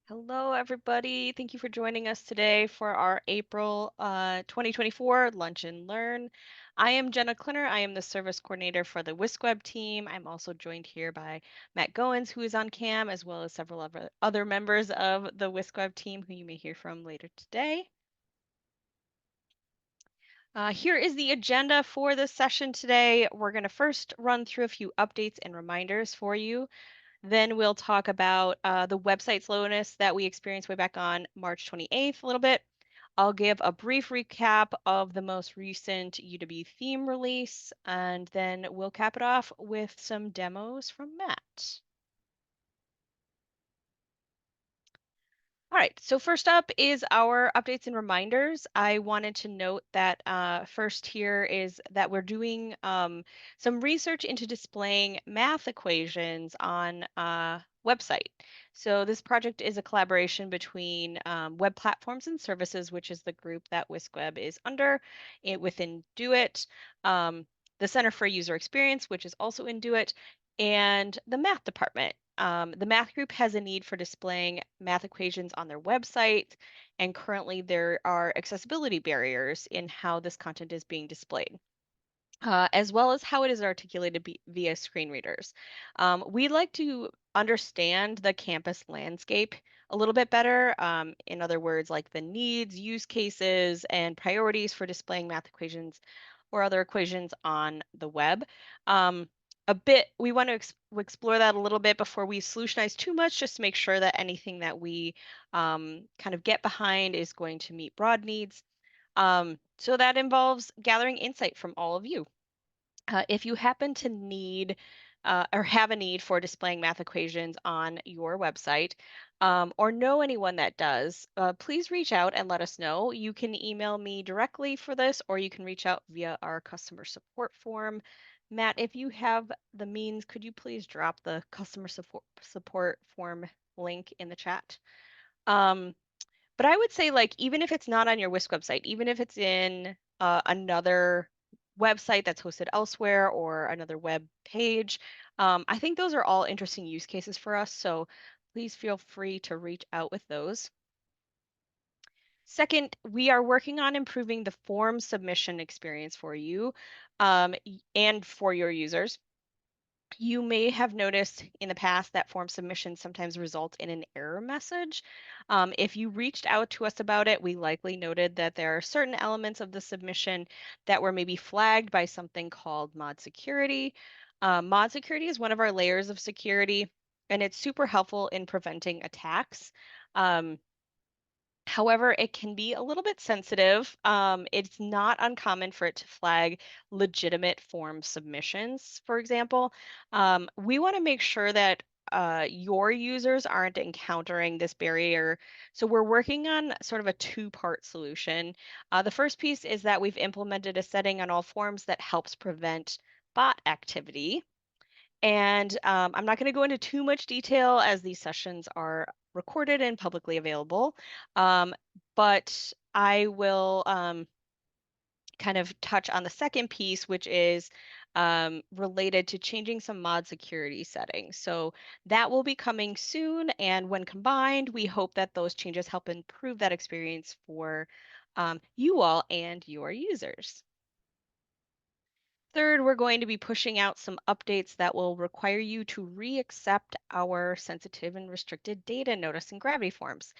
Hello, everybody. Thank you for joining us today for our April 2024 Lunch and Learn. I am Jenna Klinner. I am the service coordinator for the WiscWeb team. I'm also joined here by Matt Goins, who is on cam, as well as several other members of the WiscWeb team who you may hear from later today. Here is the agenda for this session today. We're going to first run through a few updates and reminders for you. Then we'll talk about the website slowness that we experienced way back on March 28th a little bit. I'll give a brief recap of the most recent UW theme release, and then we'll cap it off with some demos from Matt. All right, so first up is our updates and reminders. I wanted to note that first here is that we're doing some research into displaying math equations on a website. So this project is a collaboration between Web Platforms and Services, which is the group that WiscWeb is under within Do It, the Center for User Experience, which is also in Do It, and the math department. The math group has a need for displaying math equations on their website, and currently there are accessibility barriers in how this content is being displayed. As well as how it is articulated via screen readers. We'd like to understand the campus landscape a little bit better. In other words, like the needs, use cases, and priorities for displaying math equations or other equations on the web. We want to explore that a little bit before we solutionize too much, just to make sure that anything that we kind of get behind is going to meet broad needs. So that involves gathering insight from all of you. If you happen to need or have a need for displaying math equations on your website, or know anyone that does, please reach out and let us know. You can email me directly for this, or you can reach out via our customer support form. Matt, if you have the means, could you please drop the customer support form link in the chat? Um, but I would say, like, even if it's not on your Whisk website, even if it's in another website that's hosted elsewhere or another web page, I think those are all interesting use cases for us. So please feel free to reach out with those. Second, we are working on improving the form submission experience for you and for your users. You may have noticed in the past that form submissions sometimes result in an error message. If you reached out to us about it, we likely noted that there are certain elements of the submission that were maybe flagged by something called mod security. Mod security is one of our layers of security, and it's super helpful in preventing attacks. Um, However, it can be a little bit sensitive. It's not uncommon for it to flag legitimate form submissions, for example. We want to make sure that your users aren't encountering this barrier. So we're working on sort of a two-part solution. The first piece is that we've implemented a setting on all forms that helps prevent bot activity. And I'm not going to go into too much detail as these sessions are recorded and publicly available. But I will kind of touch on the second piece, which is related to changing some mod security settings. So that will be coming soon. And when combined, we hope that those changes help improve that experience for you all and your users. Third, we're going to be pushing out some updates that will require you to re-accept our sensitive and restricted data notice in Gravity Forms.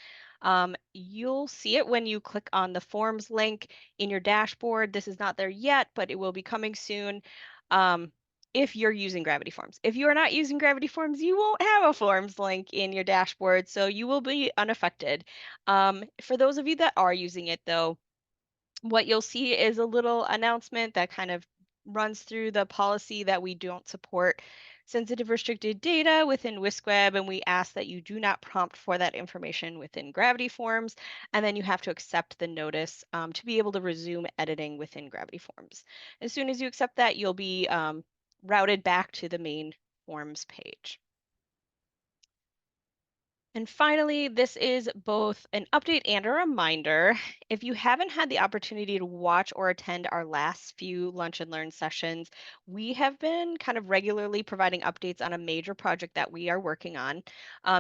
You'll see it when you click on the Forms link in your dashboard. This is not there yet, but it will be coming soon if you're using Gravity Forms. If you are not using Gravity Forms, you won't have a Forms link in your dashboard, so you will be unaffected. For those of you that are using it, though, what you'll see is a little announcement that kind of runs through the policy that we don't support sensitive restricted data within WiscWeb, and we ask that you do not prompt for that information within Gravity Forms, and then you have to accept the notice to be able to resume editing within Gravity Forms. As soon as you accept that, you'll be routed back to the main Forms page. And finally, this is both an update and a reminder. If you haven't had the opportunity to watch or attend our last few Lunch and Learn sessions, we have been kind of regularly providing updates on a major project that we are working on.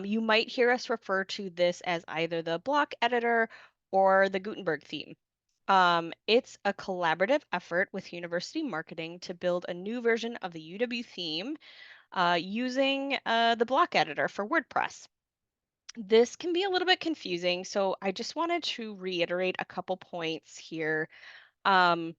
You might hear us refer to this as either the block editor or the Gutenberg theme. It's a collaborative effort with university marketing to build a new version of the UW theme using the block editor for WordPress. This can be a little bit confusing, so I just wanted to reiterate a couple points here, um,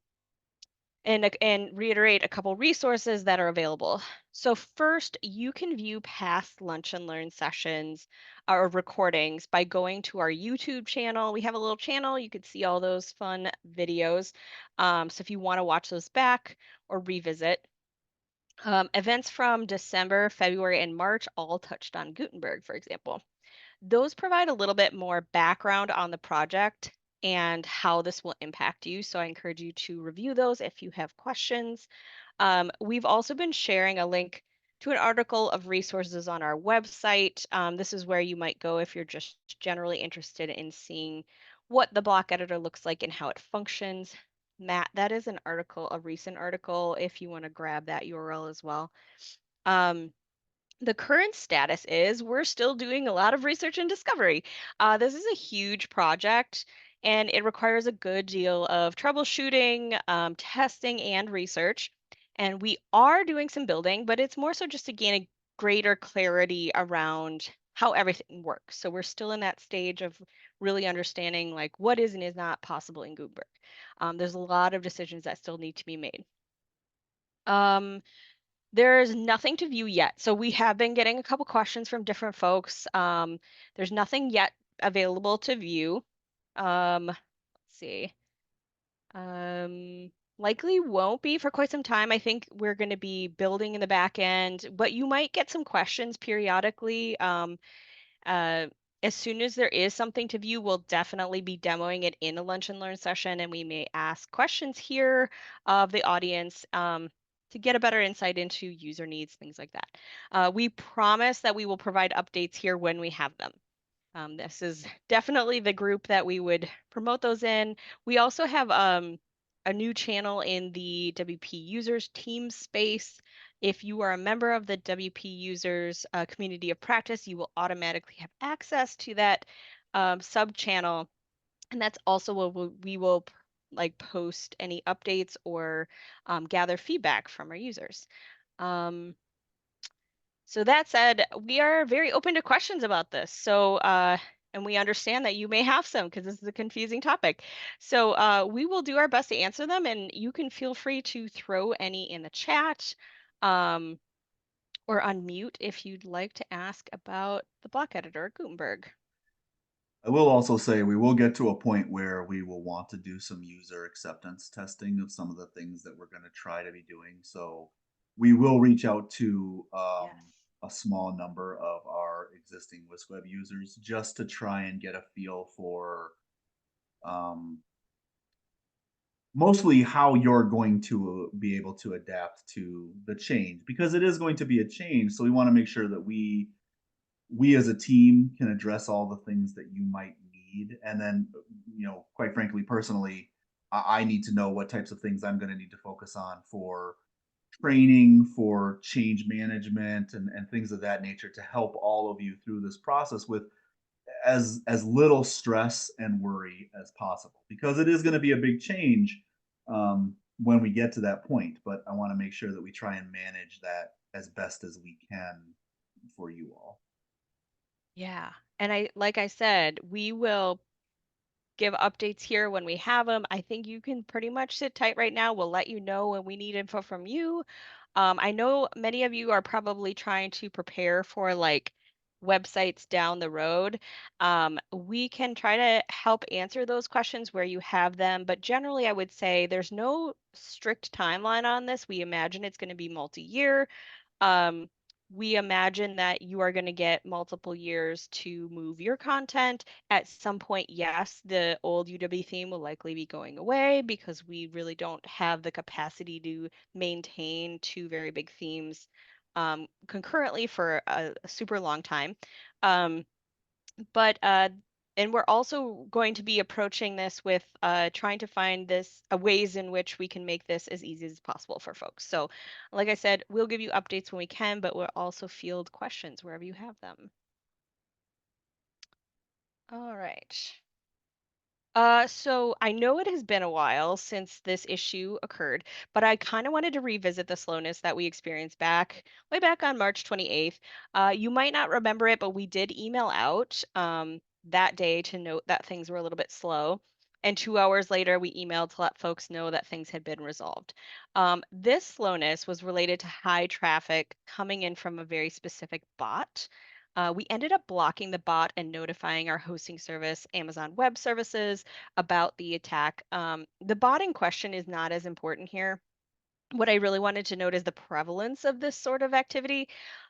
and reiterate a couple resources that are available. So first, you can view past Lunch and Learn sessions or recordings by going to our YouTube channel. We have a little channel. You could see all those fun videos. So if you want to watch those back or revisit, events from December, February, and March all touched on Gutenberg, for example. Those provide a little bit more background on the project and how this will impact you. So I encourage you to review those if you have questions. We've also been sharing a link to an article of resources on our website. This is where you might go if you're just generally interested in seeing what the block editor looks like and how it functions. Matt, that is an article, a recent article, if you want to grab that URL as well. Um, the current status is we're still doing a lot of research and discovery. This is a huge project and it requires a good deal of troubleshooting, testing, and research. And we are doing some building, but it's more so just to gain a greater clarity around how everything works. So we're still in that stage of really understanding like what is and is not possible in Gutenberg. There's a lot of decisions that still need to be made. Um, there's nothing to view yet. So we have been getting a couple questions from different folks. There's nothing yet available to view. Let's see. Likely won't be for quite some time. I think we're going to be building in the back end, but you might get some questions periodically. Uh, as soon as there is something to view, we'll definitely be demoing it in a lunch and learn session, and we may ask questions here of the audience to get a better insight into user needs, things like that. We promise that we will provide updates here when we have them. This is definitely the group that we would promote those in. We also have a new channel in the WP users team space. If you are a member of the WP users community of practice, you will automatically have access to that sub channel. And that's also where we will like post any updates or gather feedback from our users. Um, so that said, we are very open to questions about this. And we understand that you may have some because this is a confusing topic. So, we will do our best to answer them, and you can feel free to throw any in the chat, um, or unmute if you'd like to ask about the block editor, Gutenberg. I will also say we will get to a point where we will want to do some user acceptance testing of some of the things that we're going to try to be doing. So we will reach out to Yes. a small number of our existing WiscWeb users just to try and get a feel for um, mostly how you're going to be able to adapt to the change because it is going to be a change. So we want to make sure that we as a team can address all the things that you might need, and then quite frankly, personally, I need to know what types of things I'm going to need to focus on for training, for change management, and things of that nature to help all of you through this process with as little stress and worry as possible, because it is going to be a big change when we get to that point. But I want to make sure that we try and manage that as best as we can for you all. Yeah. And like I said, we will give updates here when we have them. I think you can pretty much sit tight right now. We'll let you know when we need info from you. I know many of you are probably trying to prepare for like websites down the road. We can try to help answer those questions where you have them, but generally, I would say there's no strict timeline on this. We imagine it's going to be multi-year. Um, we imagine that you are going to get multiple years to move your content. At some point, yes, the old UW theme will likely be going away because we really don't have the capacity to maintain two very big themes concurrently for a super long time. Um, But and we're also going to be approaching this with trying to find this ways in which we can make this as easy as possible for folks. So, like I said, we'll give you updates when we can, but we'll also field questions wherever you have them. All right. So I know it has been a while since this issue occurred, but I kind of wanted to revisit the slowness that we experienced way back on March 28th. You might not remember it, but we did email out that day to note that things were a little bit slow. And 2 hours later, we emailed to let folks know that things had been resolved. This slowness was related to high traffic coming in from a very specific bot. We ended up blocking the bot and notifying our hosting service, Amazon Web Services, about the attack. The bot in question is not as important here. What I really wanted to note is the prevalence of this sort of activity.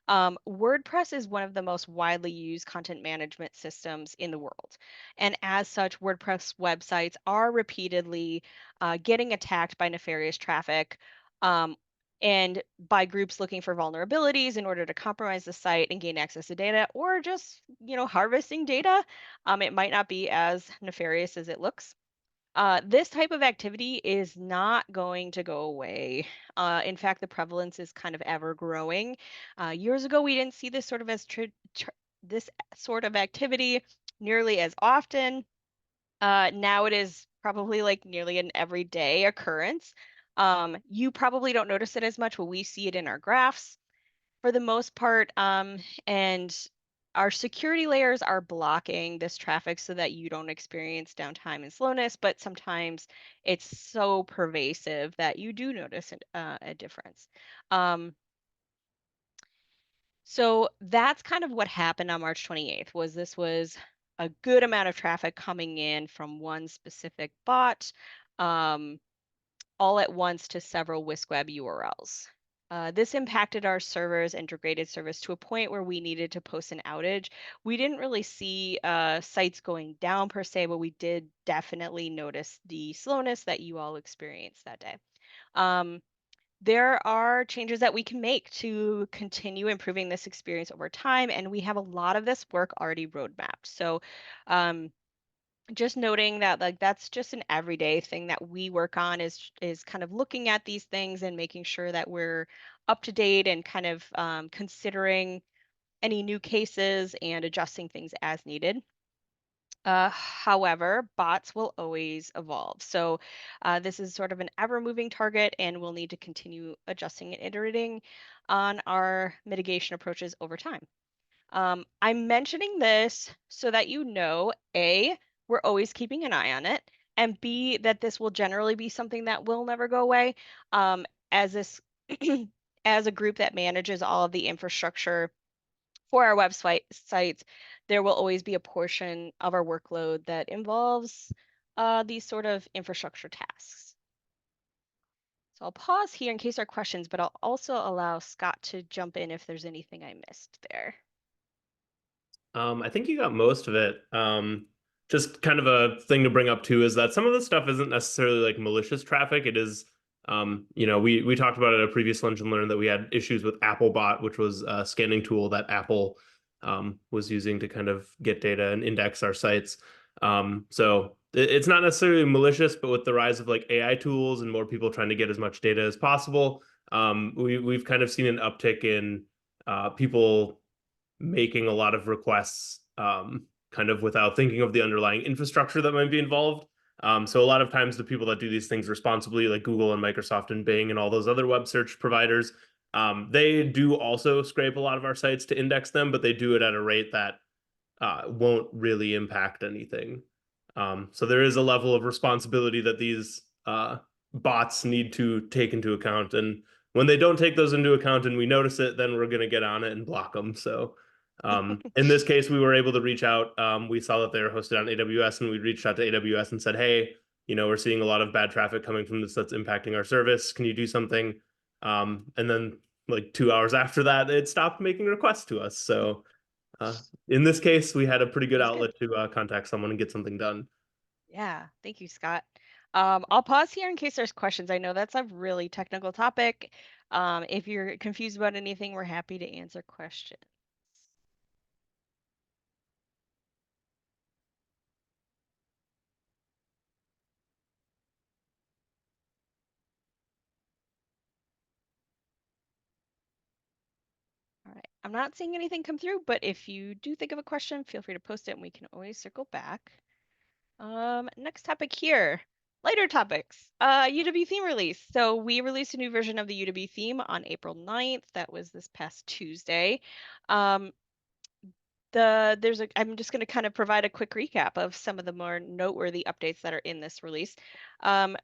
WordPress is one of the most widely used content management systems in the world. And as such, WordPress websites are repeatedly getting attacked by nefarious traffic. Um, and by groups looking for vulnerabilities in order to compromise the site and gain access to data, or just harvesting data. It might not be as nefarious as it looks. This type of activity is not going to go away. In fact, the prevalence is kind of ever growing. Years ago, we didn't see this sort of activity nearly as often. Now it is probably like nearly an everyday occurrence. You probably don't notice it as much, but we see it in our graphs for the most part. And our security layers are blocking this traffic so that you don't experience downtime and slowness, but sometimes it's so pervasive that you do notice a difference. Um, so that's kind of what happened on March 28th. This was a good amount of traffic coming in from one specific bot. Um, all at once to several WiscWeb URLs. This impacted our servers and degraded service to a point where we needed to post an outage. We didn't really see sites going down per se, but we did definitely notice the slowness that you all experienced that day. Um, there are changes that we can make to continue improving this experience over time, and we have a lot of this work already roadmapped. So, um, just noting that like that's just an everyday thing that we work on is kind of looking at these things and making sure that we're up to date and kind of considering any new cases and adjusting things as needed. However, bots will always evolve. So this is sort of an ever-moving target, and we'll need to continue adjusting and iterating on our mitigation approaches over time. I'm mentioning this so that you know, A, we're always keeping an eye on it, and B, that this will generally be something that will never go away. As this, as a group that manages all of the infrastructure for our website sites, there will always be a portion of our workload that involves these sort of infrastructure tasks. So I'll pause here in case there are questions, but I'll also allow Scott to jump in if there's anything I missed there. I think you got most of it. Just kind of a thing to bring up too is that some of the stuff isn't necessarily like malicious traffic. It is, we talked about it at a previous lunch and learn that we had issues with Applebot, which was a scanning tool that Apple was using to kind of get data and index our sites. So it's not necessarily malicious, but with the rise of like AI tools and more people trying to get as much data as possible, we've kind of seen an uptick in people making a lot of requests kind of without thinking of the underlying infrastructure that might be involved. So a lot of times the people that do these things responsibly, like Google and Microsoft and Bing and all those other web search providers, they do also scrape a lot of our sites to index them, but they do it at a rate that won't really impact anything. So there is a level of responsibility that these bots need to take into account. And when they don't take those into account and we notice it, then we're going to get on it and block them. So in this case, we were able to reach out. We saw that they were hosted on AWS, and we reached out to AWS and said, "Hey, we're seeing a lot of bad traffic coming from this that's impacting our service. Can you do something?" And then, like 2 hours after that, it stopped making requests to us. So in this case, we had a pretty good That's good. outlet to contact someone and get something done. Yeah, thank you, Scott. I'll pause here in case there's questions. I know that's a really technical topic. If you're confused about anything, we're happy to answer questions. I'm not seeing anything come through, but if you do think of a question, feel free to post it and we can always circle back. Next topic here. Lighter topics. UW theme release. So we released a new version of the UW theme on April 9th. That was this past Tuesday. Um, I'm just going to kind of provide a quick recap of some of the more noteworthy updates that are in this release.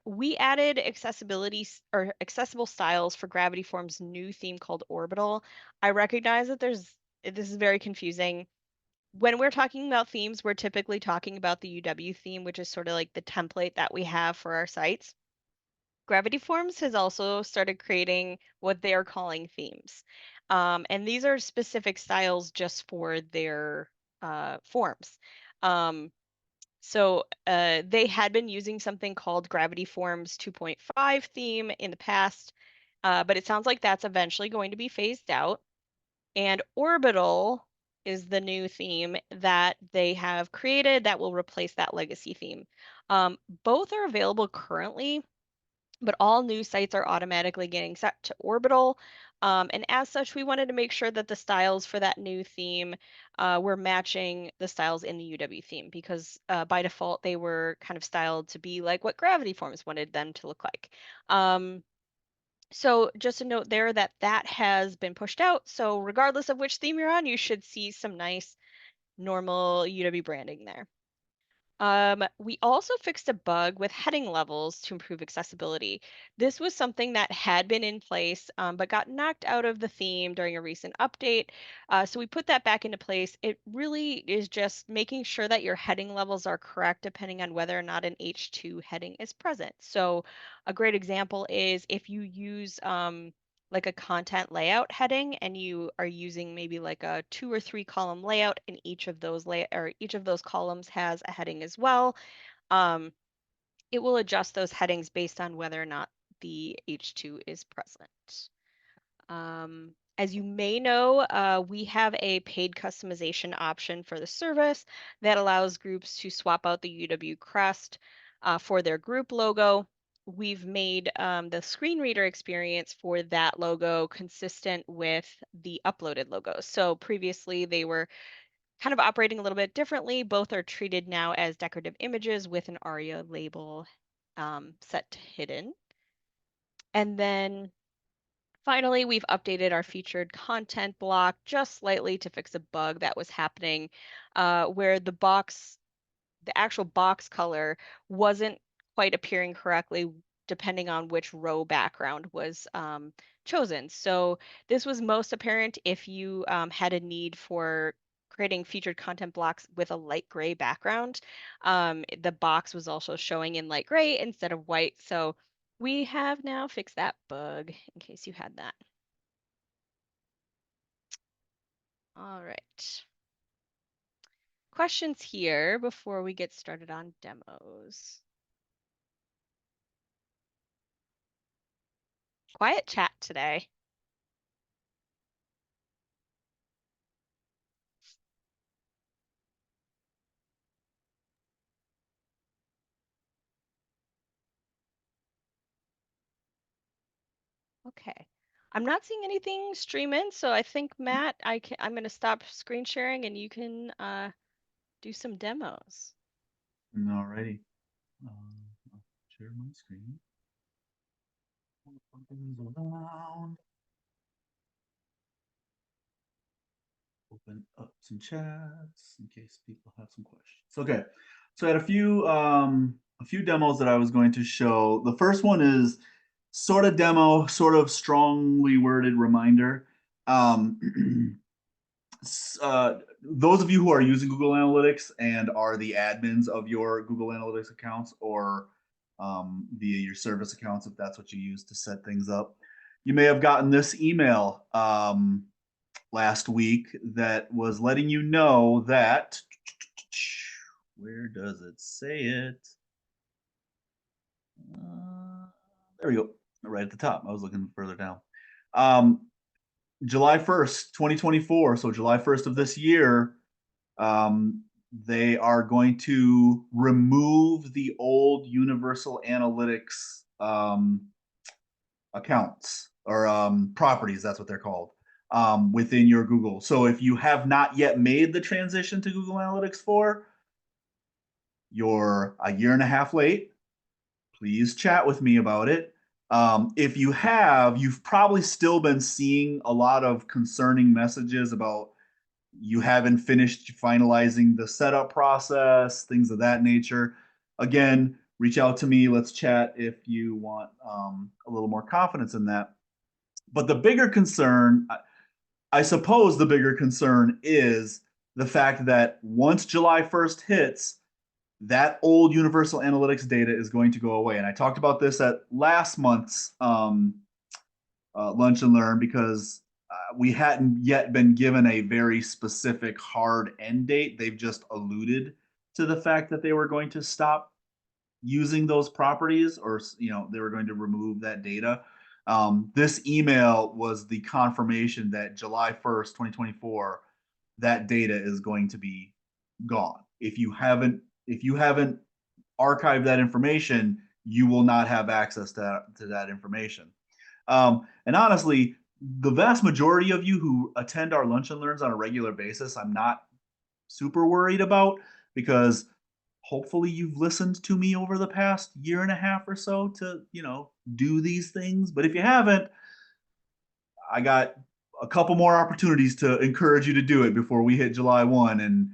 We added accessible styles for Gravity Form's new theme called Orbital. I recognize that this is very confusing. When we're talking about themes, we're typically talking about the UW theme, which is sort of like the template that we have for our sites. Gravity Forms has also started creating what they are calling themes. And these are specific styles just for their forms. Um, so they had been using something called Gravity Forms 2.5 theme in the past, but it sounds like that's eventually going to be phased out. And Orbital is the new theme that they have created that will replace that legacy theme. Both are available currently, but all new sites are automatically getting set to Orbital. And as such, we wanted to make sure that the styles for that new theme were matching the styles in the UW theme because by default they were kind of styled to be like what Gravity Forms wanted them to look like. So just a note there that that has been pushed out. So regardless of which theme you're on, you should see some nice normal UW branding there. We also fixed a bug with heading levels to improve accessibility. This was something that had been in place, but got knocked out of the theme during a recent update. So we put that back into place. It really is just making sure that your heading levels are correct depending on whether or not an H2 heading is present. So a great example is if you use like a content layout heading and you are using maybe like a 2 or 3 column layout and each of those columns has a heading as well, um, it will adjust those headings based on whether or not the H2 is present. As you may know, we have a paid customization option for the service that allows groups to swap out the UW crest for their group logo. We've made the screen reader experience for that logo consistent with the uploaded logo. So previously they were kind of operating a little bit differently. Both are treated now as decorative images with an ARIA label set to hidden. And then finally, we've updated our featured content block just slightly to fix a bug that was happening where the actual box color wasn't quite appearing correctly depending on which row background was chosen. So this was most apparent if you had a need for creating featured content blocks with a light gray background. The box was also showing in light gray instead of white. So we have now fixed that bug in case you had that. All right. Questions here before we get started on demos. Quiet chat today. Okay. I'm not seeing anything stream in, so I think Matt, I'm going to stop screen sharing and you can do some demos. Alrighty. I'll share my screen. Around. Open up some chats in case people have some questions. Okay, so I had a few demos that I was going to show. The first one is sort of demo, sort of strongly worded reminder. Those of you who are using Google Analytics and are the admins of your Google Analytics accounts or via your service accounts, if that's what you use to set things up, you may have gotten this email last week that was letting you know that, where does it say it? There we go, right at the top. I was looking further down. July 1st, 2024, so July 1st of this year, they are going to remove the old Universal Analytics accounts or properties. That's what they're called. within your Google. So if you have not yet made the transition to Google Analytics 4, you're a year and a half late. Please chat with me about it. If you have, you've probably still been seeing a lot of concerning messages about you haven't finished finalizing the setup process, things of that nature. Again, reach out to me. Let's chat if you want a little more confidence in that. But the bigger concern, I suppose the bigger concern is the fact that once July 1st hits, that old universal analytics data is going to go away. And I talked about this at last month's Lunch and Learn because we hadn't yet been given a very specific hard end date. They've just alluded to the fact that they were going to stop using those properties, or they were going to remove that data. This email was the confirmation that July 1st, 2024, that data is going to be gone. If you haven't archived that information, you will not have access to that information. And honestly, the vast majority of you who attend our Lunch and Learns on a regular basis, I'm not super worried about, because hopefully you've listened to me over the past year and a half or so to, do these things. But if you haven't, I got a couple more opportunities to encourage you to do it before we hit July 1. And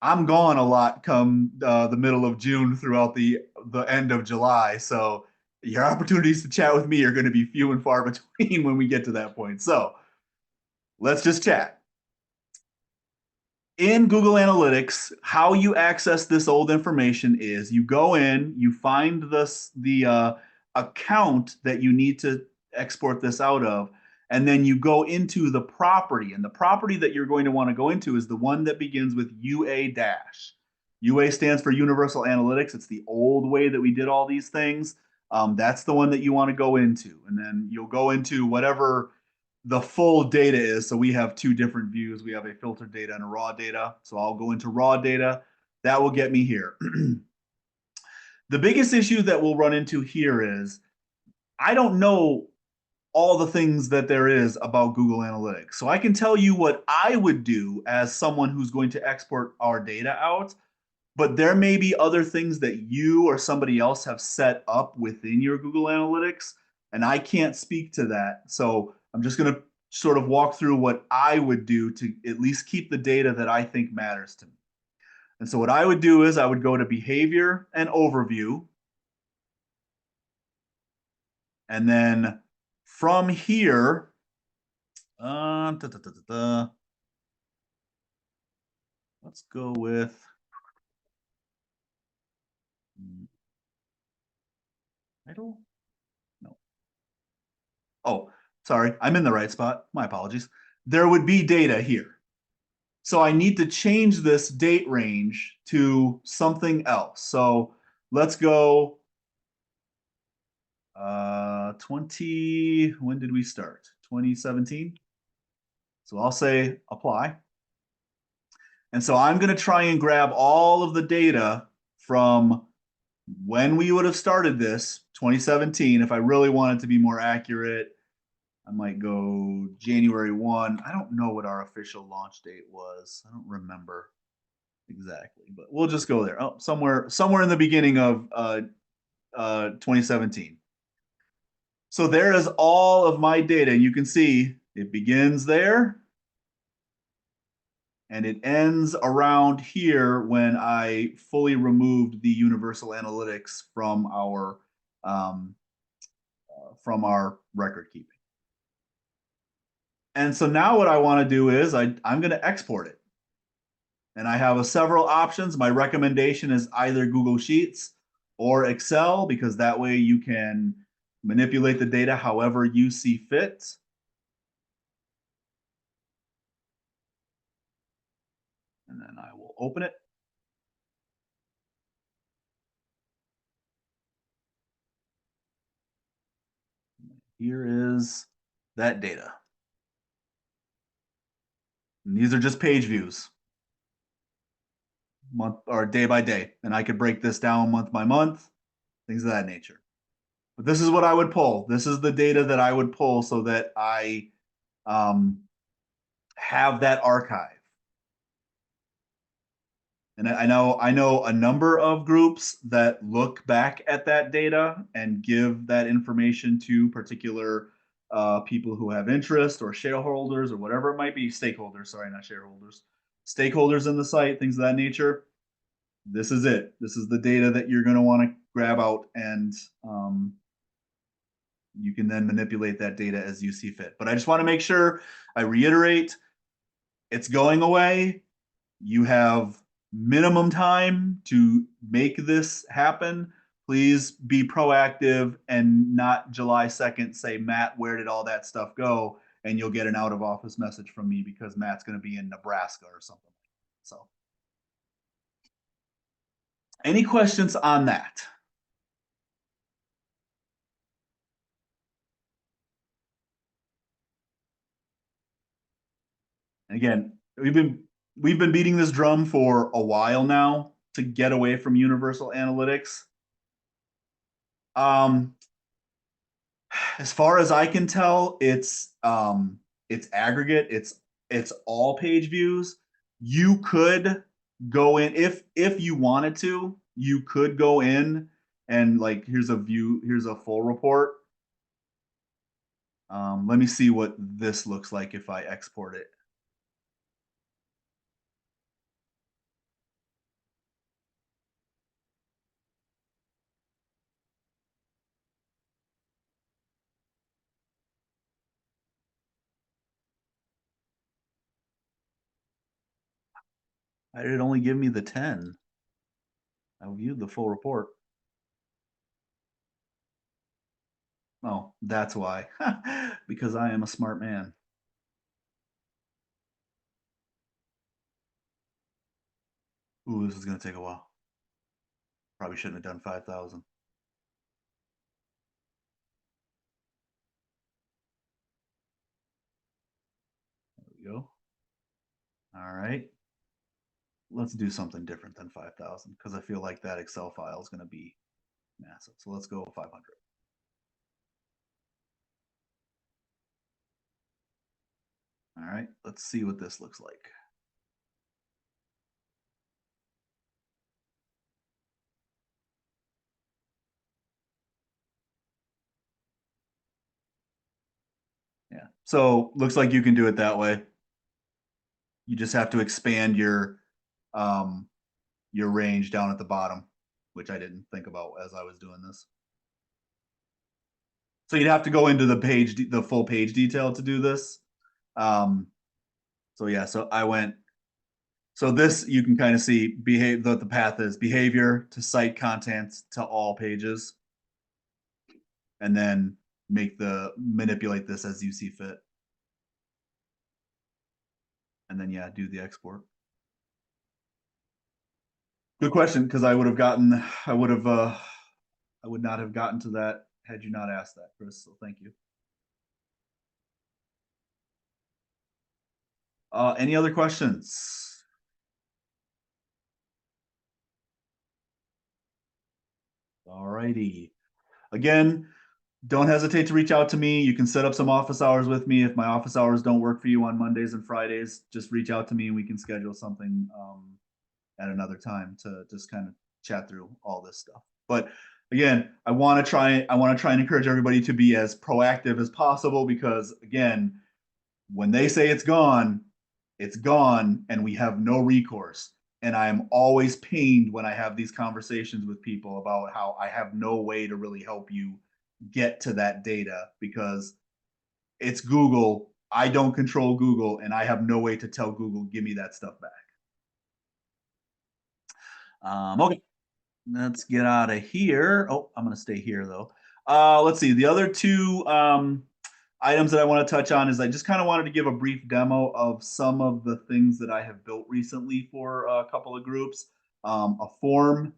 I'm gone a lot come the middle of June throughout the end of July. So your opportunities to chat with me are going to be few and far between when we get to that point. So let's just chat. In Google Analytics, how you access this old information is you go in, you find the account that you need to export this out of, and then you go into the property. And the property that you're going to want to go into is the one that begins with UA dash. UA stands for Universal Analytics. It's the old way that we did all these things. That's the one that you want to go into. And then you'll go into whatever the full data is. So we have two different views. We have a filtered data and a raw data. So I'll go into raw data. That will get me here. The biggest issue that we'll run into here is I don't know all the things that there is about Google Analytics. So I can tell you what I would do as someone who's going to export our data out, but there may be other things that you or somebody else have set up within your Google Analytics, and I can't speak to that. So I'm just going to sort of walk through what I would do to at least keep the data that I think matters to me. And so what I would do is I would go to behavior and overview. And then from here, let's go with title. No. Oh, sorry. I'm in the right spot. My apologies. There would be data here. So I need to change this date range to something else. So let's go when did we start? 2017. So I'll say apply. And so I'm going to try and grab all of the data from when we would have started this, 2017. If I really want it to be more accurate, I might go January 1. I don't know what our official launch date was. I don't remember exactly, but we'll just go there. Oh, somewhere in the beginning of 2017. So there is all of my data. You can see it begins there and it ends around here when I fully removed the universal analytics from our record keeping. And so now what I want to do is I'm going to export it. And I have several options. My recommendation is either Google Sheets or Excel, because that way you can manipulate the data however you see fit. And then I will open it. Here is that data. And these are just page views, month or day by day. And I could break this down month by month, things of that nature. But this is what I would pull. This is the data that I would pull so that I have that archive. And I know a number of groups that look back at that data and give that information to particular people who have interest or shareholders or whatever it might be, stakeholders, sorry, not shareholders, stakeholders in the site, things of that nature. This is it. This is the data that you're going to want to grab out, and you can then manipulate that data as you see fit. But I just want to make sure I reiterate, it's going away. You have minimum time to make this happen. Please be proactive and not July 2nd say, Matt, where did all that stuff go? And you'll get an out of office message from me because Matt's going to be in Nebraska or something. So, any questions on that? And again, we've been beating this drum for a while now to get away from universal analytics. As far as I can tell, it's aggregate. It's all page views. You could go in if you wanted to. You could go in and like here's a view. Here's a full report. Let me see what this looks like if I export it. Why did it only give me the 10? I viewed the full report. Oh, that's why. Because I am a smart man. Ooh, this is going to take a while. Probably shouldn't have done 5,000. There we go. All right. Let's do something different than 5,000 because I feel like that Excel file is going to be massive. So let's go 500. All right, let's see what this looks like. Yeah, so looks like you can do it that way. You just have to expand your range down at the bottom, which I didn't think about as I was doing this. So you'd have to go into the full page detail to do this. So yeah, so I went. So this you can kind of see the path is behavior to site contents to all pages, and then manipulate this as you see fit, and then yeah, do the export. Good question, because I would not have gotten to that had you not asked that, Chris. So thank you. Any other questions? All righty. Again, don't hesitate to reach out to me. You can set up some office hours with me. If my office hours don't work for you on Mondays and Fridays, just reach out to me and we can schedule something at another time to just kind of chat through all this stuff. But again, I want to try and encourage everybody to be as proactive as possible because again, when they say it's gone, and we have no recourse. And I'm always pained when I have these conversations with people about how I have no way to really help you get to that data because it's Google. I don't control Google and I have no way to tell Google, give me that stuff back. Okay, let's get out of here. Oh, I'm going to stay here though. Let's see. The other two items that I want to touch on is I just kind of wanted to give a brief demo of some of the things that I have built recently for a couple of groups. A form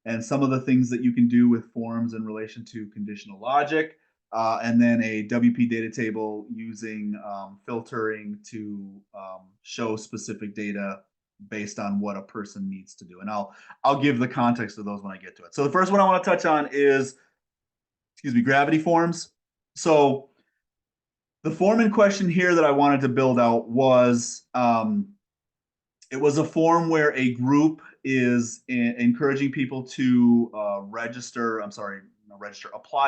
and some of the things that you can do with forms in relation to conditional logic. And then a WP data table using filtering to show specific data based on what a person needs to do. And I'll give the context of those when I get to it. So the first one I want to touch on is, gravity forms. So The form in question here that I wanted to build out was it was a form where a group is encouraging people to apply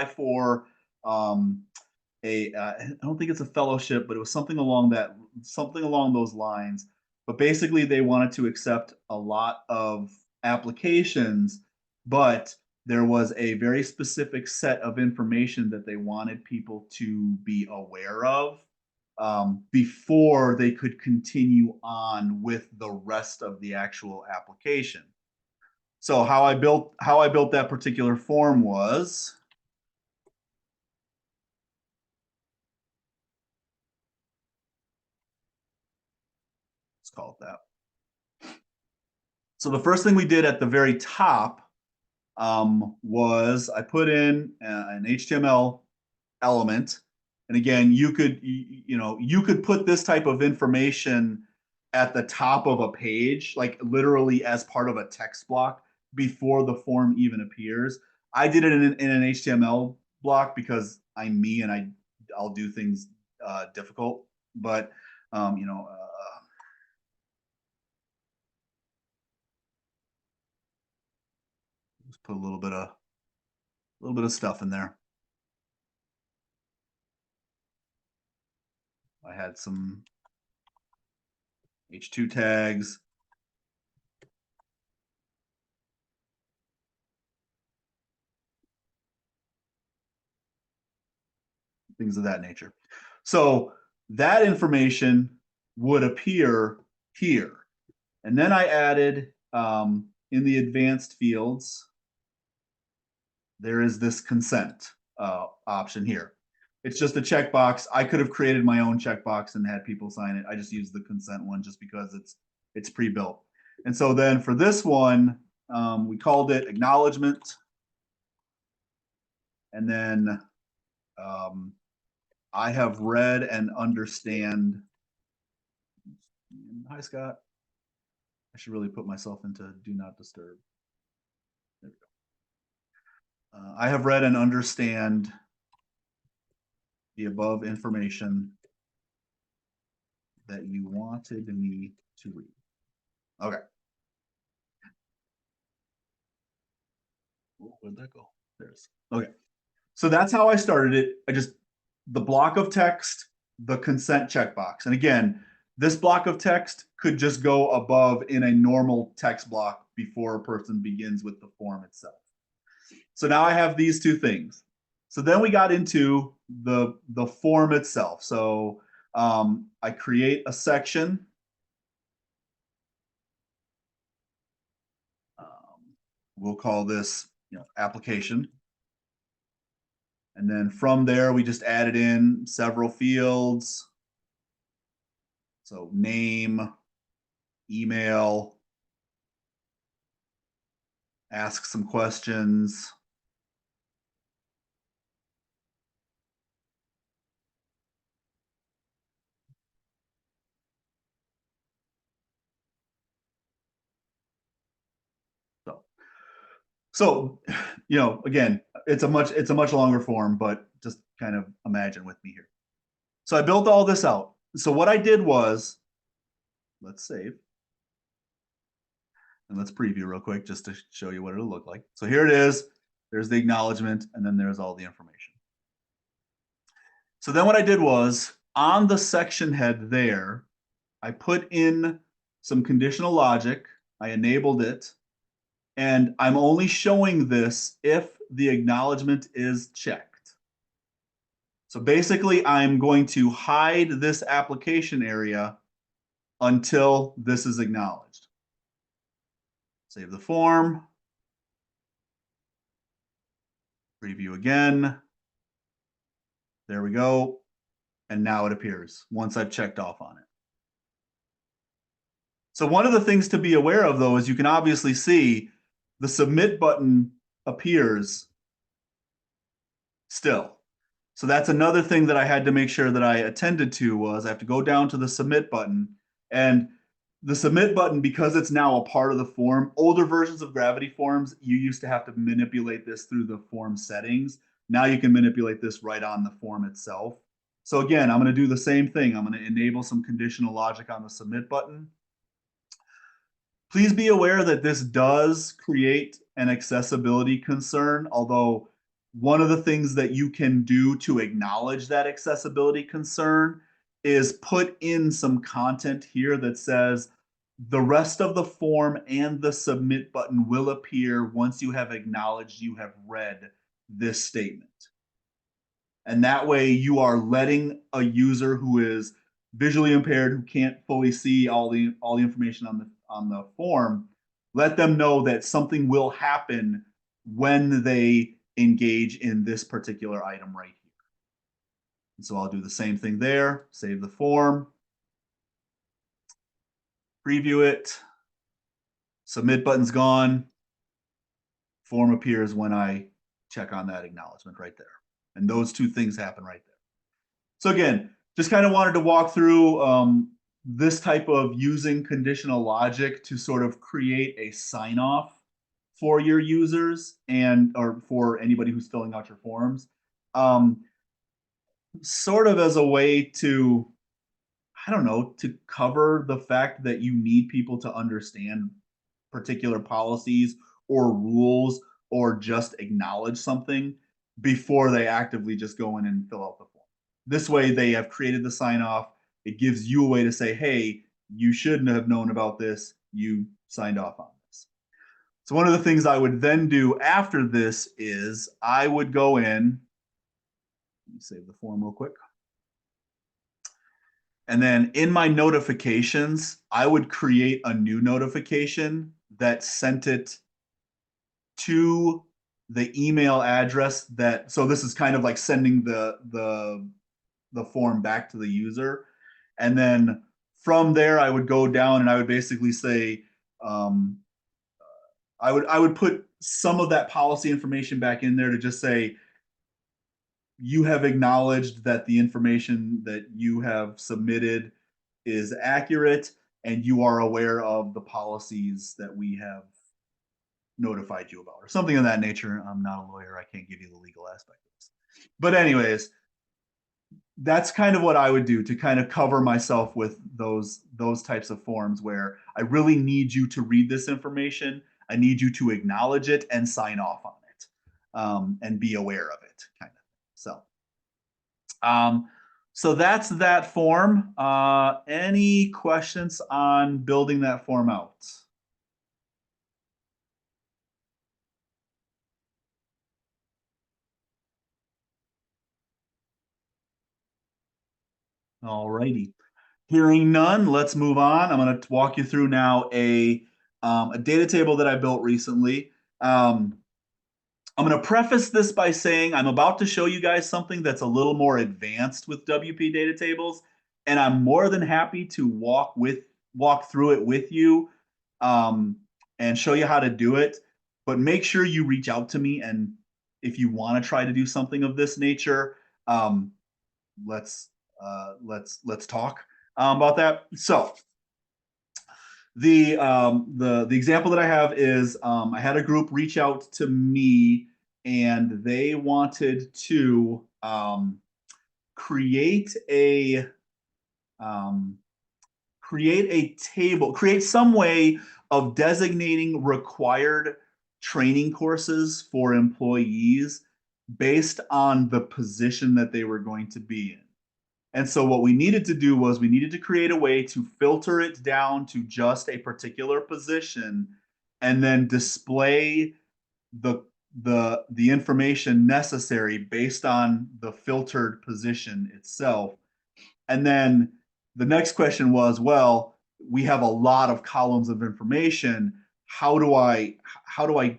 for I don't think it's a fellowship, but it was something along those lines. But basically, they wanted to accept a lot of applications, but there was a very specific set of information that they wanted people to be aware of before they could continue on with the rest of the actual application. So how I built that particular form was, let's call it that. So the first thing we did at the very top was I put in an HTML element, and again, you could put this type of information at the top of a page, like literally as part of a text block before the form even appears. I did it in an HTML block because I'm me and I'll do things difficult, but um, you know. Uh, Just put a little bit of stuff in there. I had some H2 tags. Things of that nature. So that information would appear here. And then I added in the advanced fields, there is this consent option here. It's just a checkbox. I could have created my own checkbox and had people sign it. I just used the consent one just because it's pre-built. And so then for this one, we called it acknowledgement. And then I have read and understand. Hi, Scott. I should really put myself into do not disturb. There we go. I have read and understand the above information that you wanted me to read. Okay. Where'd that go? There's okay. So that's how I started it. The block of text, the consent checkbox. And again, this block of text could just go above in a normal text block before a person begins with the form itself. So now I have these two things. So then we got into the form itself. So I create a section. We'll call this application. And then from there, we just added in several fields. So name, email, ask some questions. So, again, it's a much longer form, but just kind of imagine with me here. So I built all this out. So what I did was, let's save. And let's preview real quick just to show you what it'll look like. So here it is. There's the acknowledgement, and then there's all the information. So then what I did was, on the section head there, I put in some conditional logic. I enabled it. And I'm only showing this if the acknowledgement is checked. So basically, I'm going to hide this application area until this is acknowledged. Save the form. Preview again. There we go. And now it appears once I've checked off on it. So one of the things to be aware of, though, is you can obviously see the submit button appears still. So that's another thing that I had to make sure that I attended to was I have to go down to the submit button. And the submit button, because it's now a part of the form, older versions of Gravity forms, you used to have to manipulate this through the form settings. Now you can manipulate this right on the form itself. So again, I'm going to do the same thing. I'm going to enable some conditional logic on the submit button. Please be aware that this does create an accessibility concern, although one of the things that you can do to acknowledge that accessibility concern is put in some content here that says the rest of the form and the submit button will appear once you have acknowledged you have read this statement. And that way you are letting a user who is visually impaired, who can't fully see all the information on the form, let them know that something will happen when they engage in this particular item right here. And so I'll do the same thing there, save the form, preview it, submit button's gone, form appears when I check on that acknowledgement right there. And those two things happen right there. So again, just kind of wanted to walk through this type of using conditional logic to sort of create a sign off for your users and or for anybody who's filling out your forms, sort of as a way to, I don't know, to cover the fact that you need people to understand particular policies or rules or just acknowledge something before they actively just go in and fill out the form. This way they have created the sign off. It gives you a way to say, hey, you shouldn't have known about this. You signed off on this. So one of the things I would then do after this is I would go in, let me save the form real quick. And then in my notifications, I would create a new notification that sent it to the email address that, so this is kind of like sending the form back to the user. And then from there, I would go down and I would basically say, I would put some of that policy information back in there to just say, you have acknowledged that the information that you have submitted is accurate and you are aware of the policies that we have notified you about, or something of that nature. I'm not a lawyer. I can't give you the legal aspect of this. But anyways, that's kind of what I would do to kind of cover myself with those types of forms where I really need you to read this information. I need you to acknowledge it and sign off on it, and be aware of it, kind of. So that's that form. Any questions on building that form out? All righty. Hearing none, let's move on. I'm going to walk you through now a data table that I built recently. I'm going to preface this by saying I'm about to show you guys something that's a little more advanced with WP data tables, and I'm more than happy to walk through it with you, and show you how to do it. But make sure you reach out to me, and if you want to try to do something of this nature, let's talk about that. So the example that I have is I had a group reach out to me and they wanted to create a table, create some way of designating required training courses for employees based on the position that they were going to be in. And so what we needed to do was we needed to create a way to filter it down to just a particular position and then display the information necessary based on the filtered position itself. And then the next question was, well, we have a lot of columns of information. How do I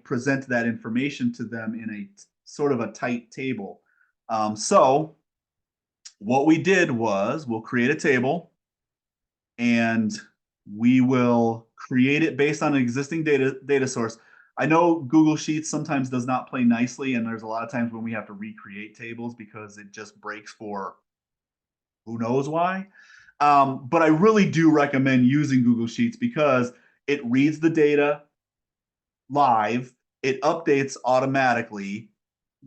present that information to them in a sort of a tight table? So what we did was we'll create a table and we will create it based on an existing data source. I know Google Sheets sometimes does not play nicely, and there's a lot of times when we have to recreate tables because it just breaks for who knows why. But I really do recommend using Google Sheets because it reads the data live, it updates automatically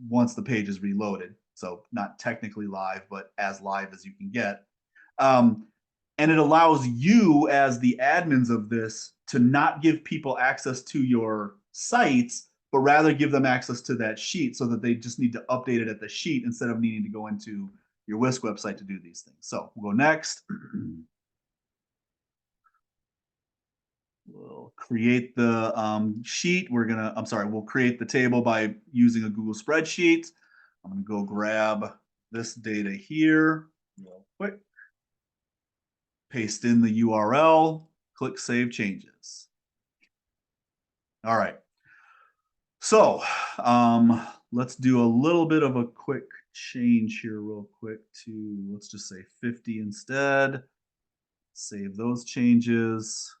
once the page is reloaded. So not technically live, but as live as you can get. Um, and it allows you as the admins of this to not give people access to your sites, but rather give them access to that sheet so that they just need to update it at the sheet instead of needing to go into your Whisk website to do these things. So we'll go next. We'll create the sheet. We'll create the table by using a Google spreadsheet. I'm gonna go grab this data here real quick, paste in the URL, click Save Changes. All right. So let's do a little bit of a quick change here real quick to, let's just say 50 instead. Save those changes.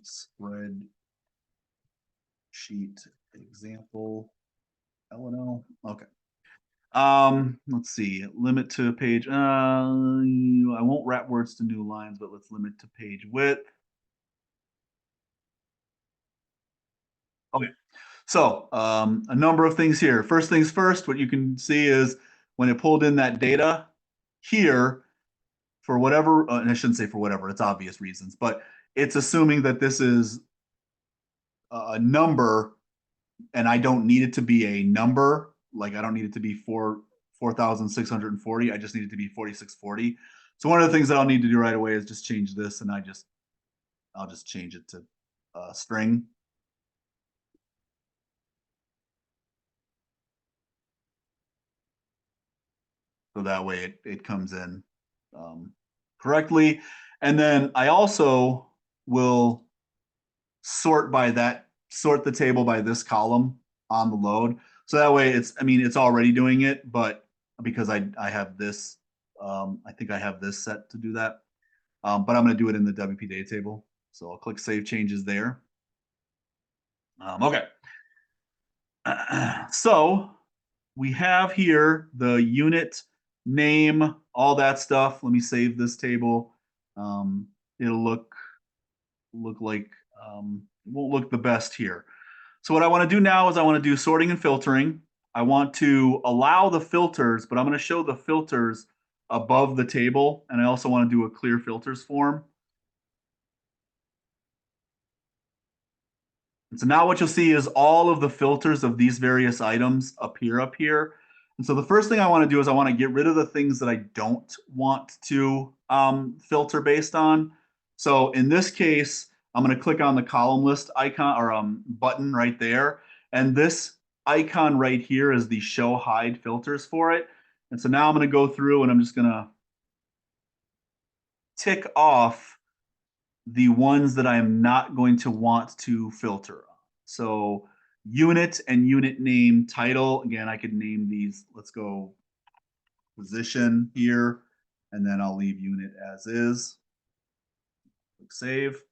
Spread sheet example LNL. Okay. Let's see. Limit to page. I won't wrap words to new lines, but let's limit to page width. Okay. So a number of things here. First things first, what you can see is when it pulled in that data here, for whatever, and I shouldn't say for whatever, it's obvious reasons, but it's assuming that this is a number and I don't need it to be a number. Like I don't need it to be 4,640. I just need it to be 4,640. So one of the things that I'll need to do right away is just change this, and I'll just change it to string. So that way it comes in correctly. And then I also will sort the table by this column on the load. So that way it's already doing it, but because I have this, I think I have this set to do that. But I'm going to do it in the WP data table. So I'll click Save Changes there. Okay. So we have here the unit name, all that stuff. Let me save this table. It'll look like it won't look the best here. So what I want to do now is I want to do sorting and filtering. I want to allow the filters, but I'm going to show the filters above the table. And I also want to do a clear filters form. And so now what you'll see is all of the filters of these various items appear up here. And so the first thing I want to do is I want to get rid of the things that I don't want to filter based on. So in this case, I'm going to click on the column list icon or button right there. And this icon right here is the show hide filters for it. And so now I'm going to go through and I'm just going to tick off the ones that I am not going to want to filter. So unit and unit name title. Again, I could name these. Let's go position here, and then I'll leave unit as is. Click save.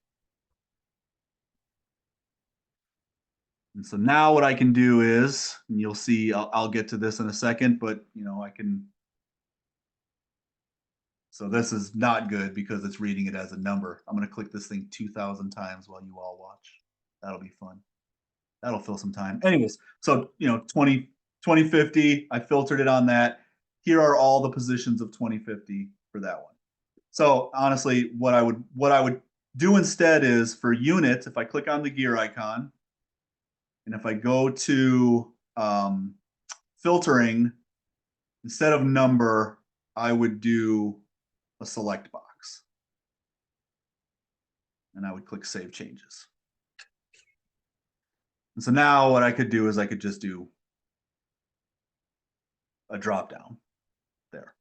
And so now what I can do is, and you'll see, I'll get to this in a second, but I can. So this is not good because it's reading it as a number. I'm going to click this thing 2,000 times while you all watch. That'll be fun. That'll fill some time. Anyways, so 2050, I filtered it on that. Here are all the positions of 2050 for that one. So honestly, what I would do instead is for unit, if I click on the gear icon, and if I go to filtering, instead of number, I would do a select box. And I would click Save Changes. And so now what I could do is I could just do a drop down there.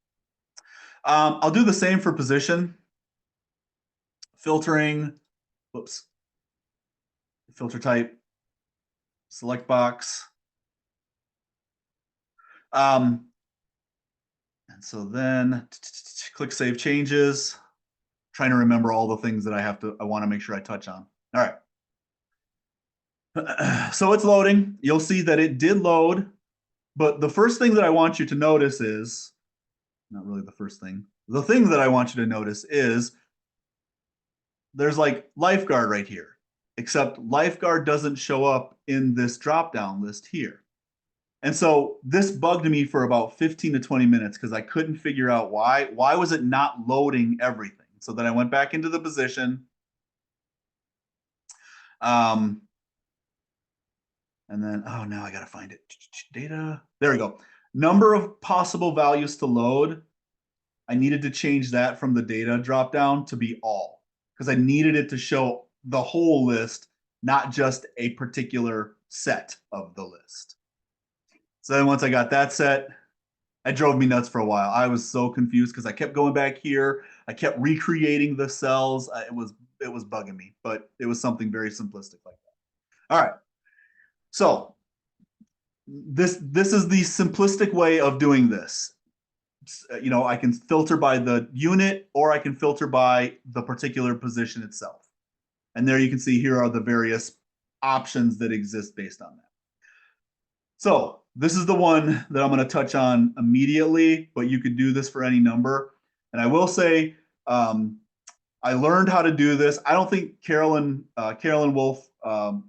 I'll do the same for position. Filtering, whoops, filter type, select box. And so then click Save Changes. Trying to remember all the things that I want to make sure I touch on. All right. So it's loading. You'll see that it did load, but the first thing that I want you to notice is, not really the first thing, the thing that I want you to notice is there's like lifeguard right here. except lifeguard doesn't show up in this drop-down list here. And so this bugged me for about 15 to 20 minutes because I couldn't figure out why. Why was it not loading everything? So then I went back into the position. And then, oh, now I got to find it. Data. There we go. Number of possible values to load. I needed to change that from the data dropdown to be all because I needed it to show the whole list, not just a particular set of the list. So then once I got that set, it drove me nuts for a while. I was so confused because I kept going back here. I kept recreating the cells. It was bugging me, but it was something very simplistic like that. All right. So this is the simplistic way of doing this. You know, I can filter by the unit or I can filter by the particular position itself. And there you can see here are the various options that exist based on that. So this is the one that I'm going to touch on immediately, but you could do this for any number. And I will say, I learned how to do this. I don't think Carolyn Wolf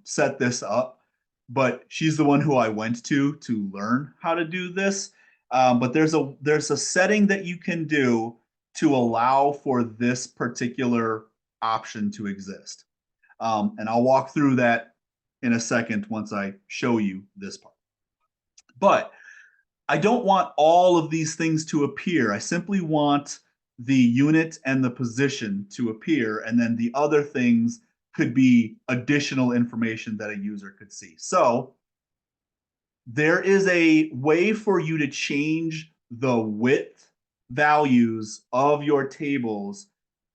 set this up, but she's the one who I went to learn how to do this. But there's a setting that you can do to allow for this particular option to exist. And I'll walk through that in a second once I show you this part. But I don't want all of these things to appear. I simply want the unit and the position to appear, and then the other things could be additional information that a user could see. So there is a way for you to change the width values of your tables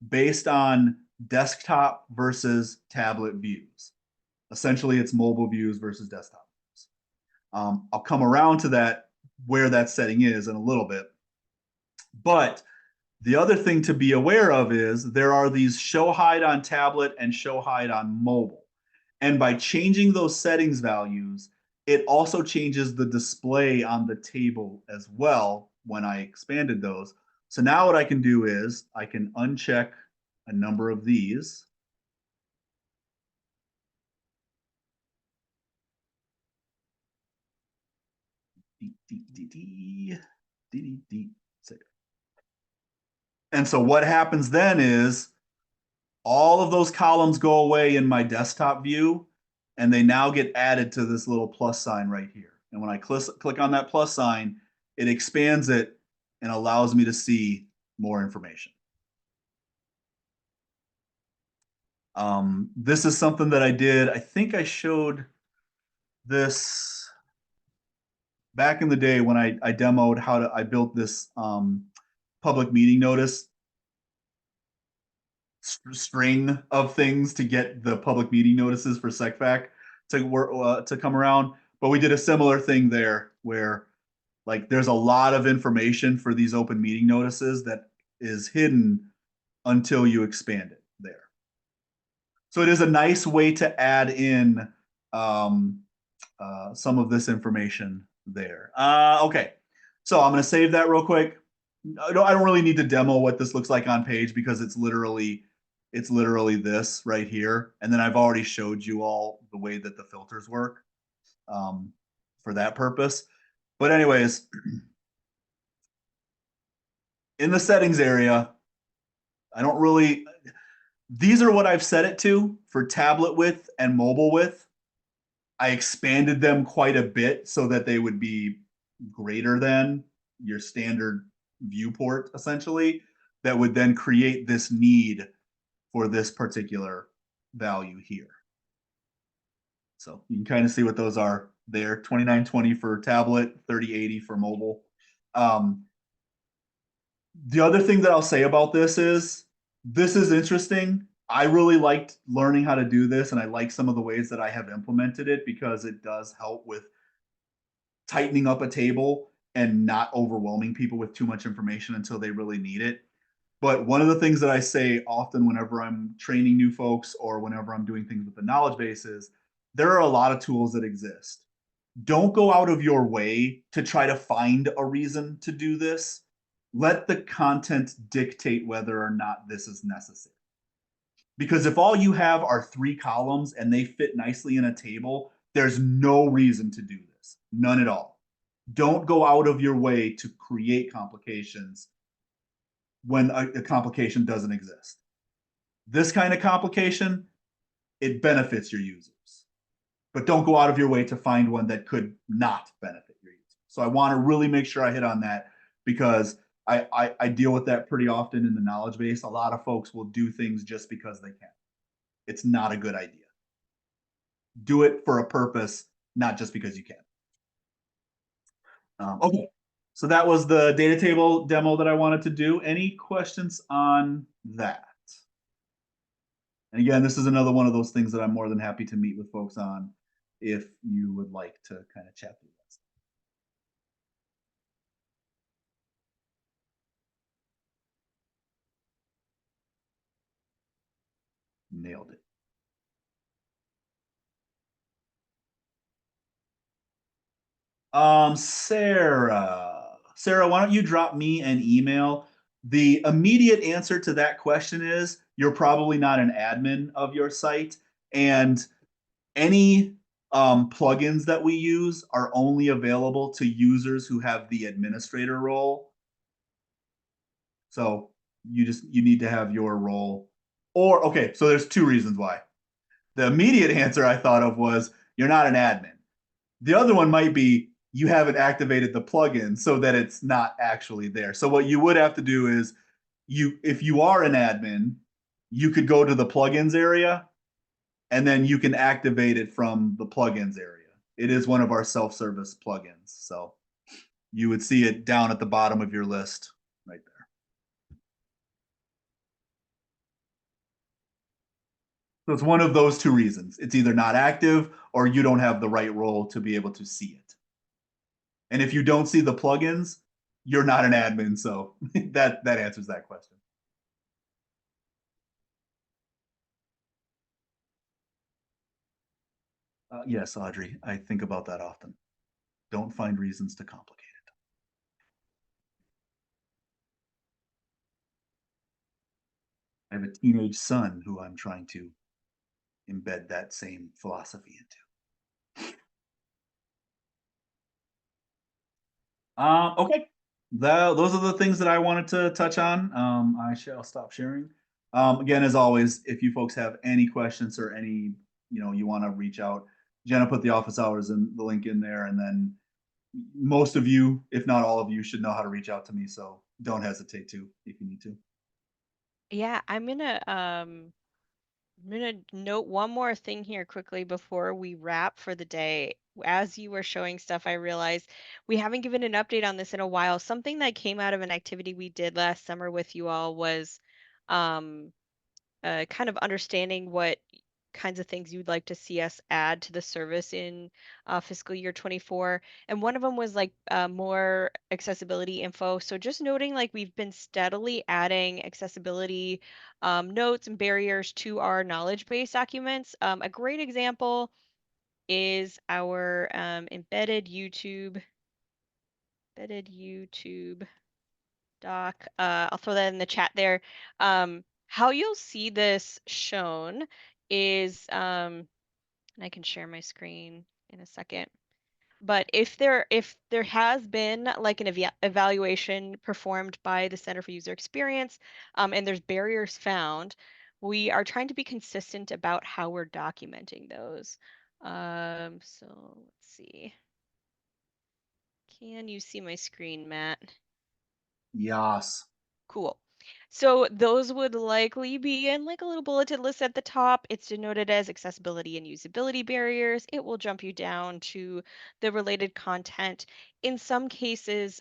based on desktop versus tablet views. Essentially, it's mobile views versus desktop views. I'll come around to that, where that setting is in a little bit. But the other thing to be aware of is there are these show hide on tablet and show hide on mobile. And by changing those settings values, it also changes the display on the table as well when I expanded those. So now what I can do is I can uncheck a number of these. And so what happens then is all of those columns go away in my desktop view, and they now get added to this little plus sign right here. And when I click on that plus sign, it expands it and allows me to see more information. This is something that I did. I think I showed this back in the day when I demoed how I built this public meeting notice string of things to get the public meeting notices for SecFac to come around. But we did a similar thing there where like there's a lot of information for these open meeting notices that is hidden until you expand it there. So it is a nice way to add in some of this information there. Okay, so I'm going to save that real quick. I don't really need to demo what this looks like on page because it's literally this right here. And then I've already showed you all the way that the filters work for that purpose. But anyways, in the settings area, these are what I've set it to for tablet width and mobile width. I expanded them quite a bit so that they would be greater than your standard viewport, essentially, that would then create this need for this particular value here. So you can kind of see what those are there. 2920 for tablet, 3080 for mobile. The other thing that I'll say about this is interesting. I really liked learning how to do this, and I like some of the ways that I have implemented it because it does help with tightening up a table and not overwhelming people with too much information until they really need it. But one of the things that I say often whenever I'm training new folks or whenever I'm doing things with the knowledge base is there are a lot of tools that exist. Don't go out of your way to try to find a reason to do this. Let the content dictate whether or not this is necessary. Because if all you have are 3 columns and they fit nicely in a table, there's no reason to do this. None at all. Don't go out of your way to create complications when a complication doesn't exist. This kind of complication, it benefits your users. But don't go out of your way to find one that could not benefit your users. So I want to really make sure I hit on that because I deal with that pretty often in the knowledge base. A lot of folks will do things just because they can. It's not a good idea. Do it for a purpose, not just because you can. Okay, so that was the data table demo that I wanted to do. Any questions on that? And again, this is another one of those things that I'm more than happy to meet with folks on if you would like to kind of chat through this. Nailed it. Sarah, why don't you drop me an email? The immediate answer to that question is you're probably not an admin of your site, and any plugins that we use are only available to users who have the administrator role. So you need to have your role. Or okay, so there's 2 reasons why. The immediate answer I thought of was you're not an admin. The other one might be you haven't activated the plugin so that it's not actually there. So what you would have to do is if you are an admin, you could go to the plugins area and then you can activate it from the plugins area. It is one of our self-service plugins. So you would see it down at the bottom of your list right there. So it's one of those 2 reasons. It's either not active or you don't have the right role to be able to see it. And if you don't see the plugins, you're not an admin. So that answers that question. Yes, Audrey, I think about that often. Don't find reasons to complicate it. I have a teenage son who I'm trying to embed that same philosophy into. Okay, those are the things that I wanted to touch on. I shall stop sharing. Again, as always, if you folks have any questions or any, you want to reach out, Jenna put the office hours and the link in there, and then most of you, if not all of you, should know how to reach out to me. So don't hesitate to if you need to. Yeah, I'm gonna note one more thing here quickly before we wrap for the day. As you were showing stuff, I realized we haven't given an update on this in a while. Something that came out of an activity we did last summer with you all was um, kind of understanding what kinds of things you'd like to see us add to the service in fiscal year 24. And one of them was like more accessibility info. So just noting like we've been steadily adding accessibility notes and barriers to our knowledge base documents. A great example is our embedded YouTube doc. I'll throw that in the chat there. How you'll see this shown is, and I can share my screen in a second. But if there has been like an evaluation performed by the Center for User Experience, and there's barriers found, we are trying to be consistent about how we're documenting those. So let's see. Can you see my screen, Matt? Yes. Cool. So those would likely be in like a little bulleted list at the top. It's denoted as accessibility and usability barriers. It will jump you down to the related content. In some cases,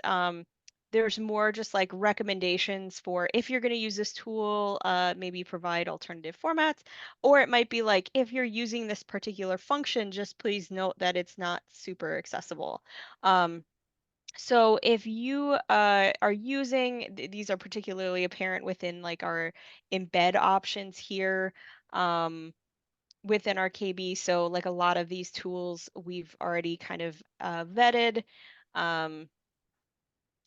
there's more just like recommendations for if you're going to use this tool, maybe provide alternative formats, or it might be like if you're using this particular function, just please note that it's not super accessible. So if you are using, these are particularly apparent within like our embed options here within our KB. So like a lot of these tools we've already kind of vetted. Um,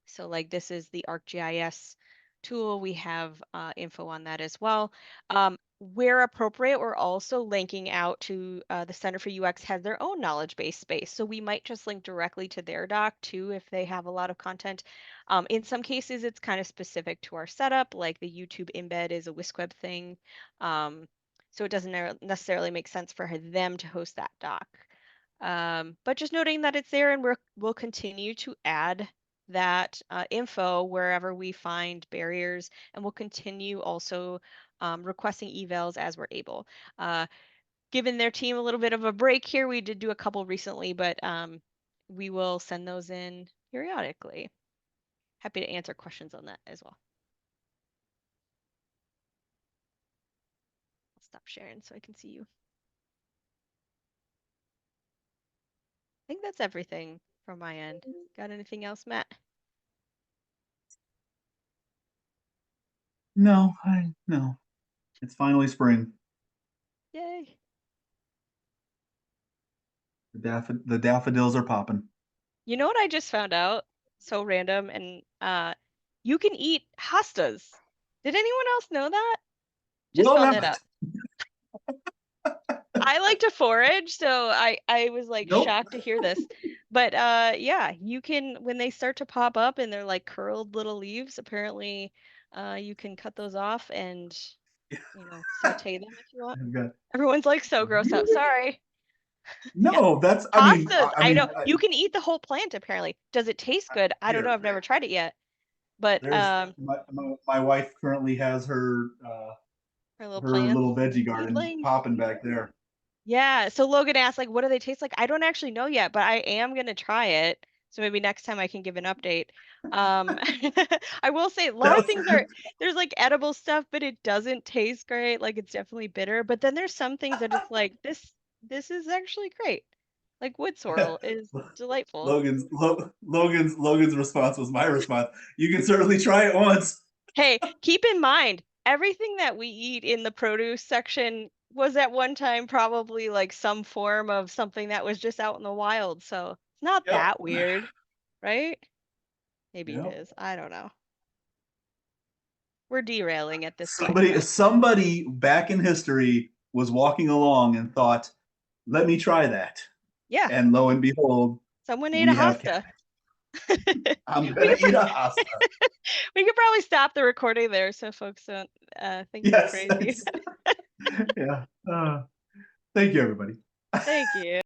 so like this is the ArcGIS tool. We have info on that as well. where appropriate, we're also linking out to the Center for UX has their own knowledge base space. So we might just link directly to their doc too if they have a lot of content. In some cases, it's kind of specific to our setup, like the YouTube embed is a WiscWeb thing. So it doesn't necessarily make sense for them to host that doc. But just noting that it's there, and we'll continue to add that info wherever we find barriers, and we'll continue also requesting evals as we're able. Giving their team a little bit of a break here. We did do a couple recently, but we will send those in periodically. Happy to answer questions on that as well. I'll stop sharing so I can see you. I think that's everything from my end. Got anything else, Matt? No, no. It's finally spring. Yay. The daffodils are popping. You know what I just found out? So random, and you can eat hostas. Did anyone else know that? Just Will found that not. out. I like to forage, so I was like Nope. shocked to hear this. But yeah, you can, when they start to pop up and they're like curled little leaves, apparently you can cut those off and saute them if you want. I've got Everyone's like so gross out. really Sorry. Yeah. no. That's Hostas. I I mean know. You can eat the whole plant apparently. Does it taste good? I don't know. here. I've never tried it yet. But There's my wife currently has her little her plants, little veggie garden seedlings. popping back there. Yeah. So Logan asked, like, what do they taste like? I don't actually know yet, but I am gonna try it. So maybe next time I can give an update. Um, I will say a lot of That things there's like edible stuff, but it doesn't taste great. Like it's definitely bitter. But then there's some things that it's like this is actually great. Like wood sorrel is was delightful. Logan's response was my response. You can certainly try it once. Hey, keep in mind, everything that we eat in the produce section was at one time probably like some form of something that was just out in the wild. So it's not Yep. that weird, right? Maybe it Yep. is. I don't know. We're derailing at this point. Somebody back in history was walking along and thought, "Let me try that." Yeah, And lo and behold, someone ate a we have hosta. cabbage. we I'm could gonna eat a hosta. we could probably stop the recording there so folks don't think we're Yes. crazy. Yeah. Thank you, everybody. Thank you.